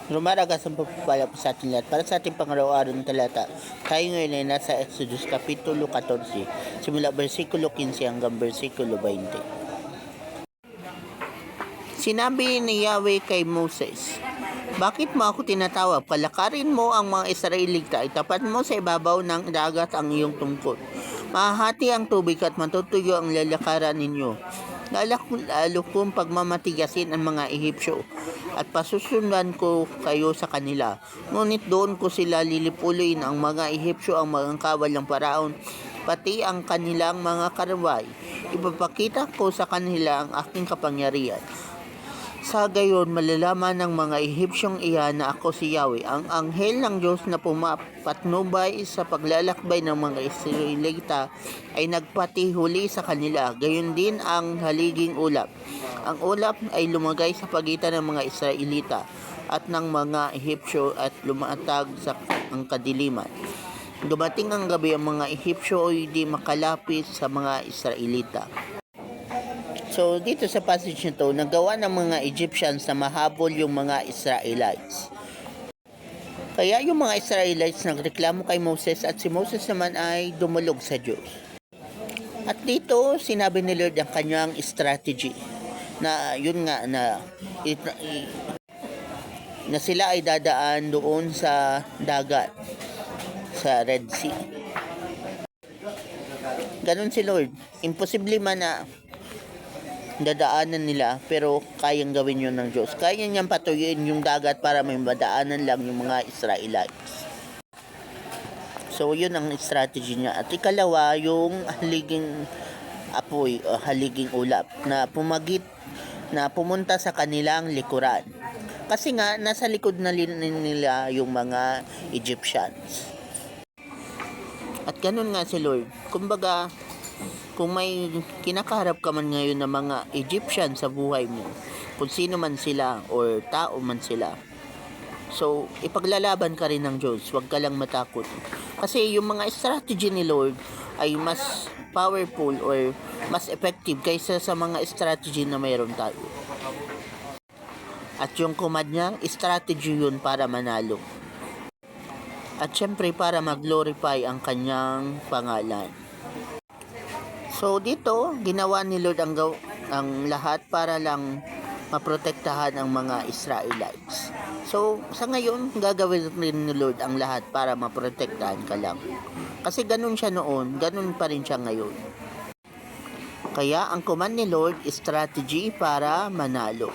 Rumaragas ang pagpapala po sa ating lahat. Para sa ating pangaraw-araw ng talata, tayo ngayon ay nasa Exodus Kapitulo 14, simula versikulo 15 hanggang versikulo 20. Sinabi ni Yahweh kay Moses, "Bakit mo ako tinatawag? Palakarin mo ang mga Israelita, itapat mo sa ibabaw ng dagat ang iyong tungkod. Mahahati ang tubig at matutuyo ang lalakaran ninyo. Lalo kong pagmamatigasin ang mga Ehipsyo at pasusundan ko kayo sa kanila. Ngunit doon ko sila lilipuloyin ang mga Ehipsyo, ang mga kawal ng Paraon, pati ang kanilang mga karaway. Ipapakita ko sa kanila ang aking kapangyarihan. Sa gayon, malalaman ng mga Ehipsyong iyan na ako si Yahweh, ang anghel ng Diyos na pumapatnubay sa paglalakbay ng mga Israelita ay nagpatihuli sa kanila. Gayon din ang haliging ulap. Ang ulap ay lumagay sa pagitan ng mga Israelita at ng mga Ehipsyo at lumatag sa ang kadiliman. Dumating ang gabi, ang mga Ehipsyo ay di makalapit sa mga Israelita. So, dito sa passage nito, nagawa ng mga Egyptians na mahabol yung mga Israelites. Kaya yung mga Israelites nagreklamo kay Moses at si Moses naman ay dumulog sa Diyos. At dito, sinabi ni Lord ang kanyang strategy na yun nga na sila ay dadaan doon sa dagat, sa Red Sea. Ganun si Lord. Imposible man na dadaanan nila, pero kayang gawin yun ng Diyos. Kaya niyang patuyuin yung dagat para may madaanan lang yung mga Israelites. So, yun ang strategy niya. At ikalawa, yung haliging apoy o haliging ulap na pumunta sa kanilang likuran. Kasi nga, nasa likod na nila yung mga Egyptians. At ganun nga si Lord. Kumbaga, kung may kinakaharap ka man ngayon ng mga Egyptian sa buhay mo, kung sino man sila or tao man sila, so ipaglalaban ka rin ng Diyos, huwag ka lang matakot. Kasi yung mga strategy ni Lord ay mas powerful or mas effective kaysa sa mga strategy na mayroon tayo. At yung command niya, strategy yun para manalo. At syempre para mag-glorify ang kanyang pangalan. So dito, ginawa ni Lord ang lahat para lang maprotektahan ang mga Israelites. So sa ngayon, gagawin rin ni Lord ang lahat para maprotektahan ka lang. Kasi ganun siya noon, ganun pa rin siya ngayon. Kaya ang command ni Lord, strategy para manalo.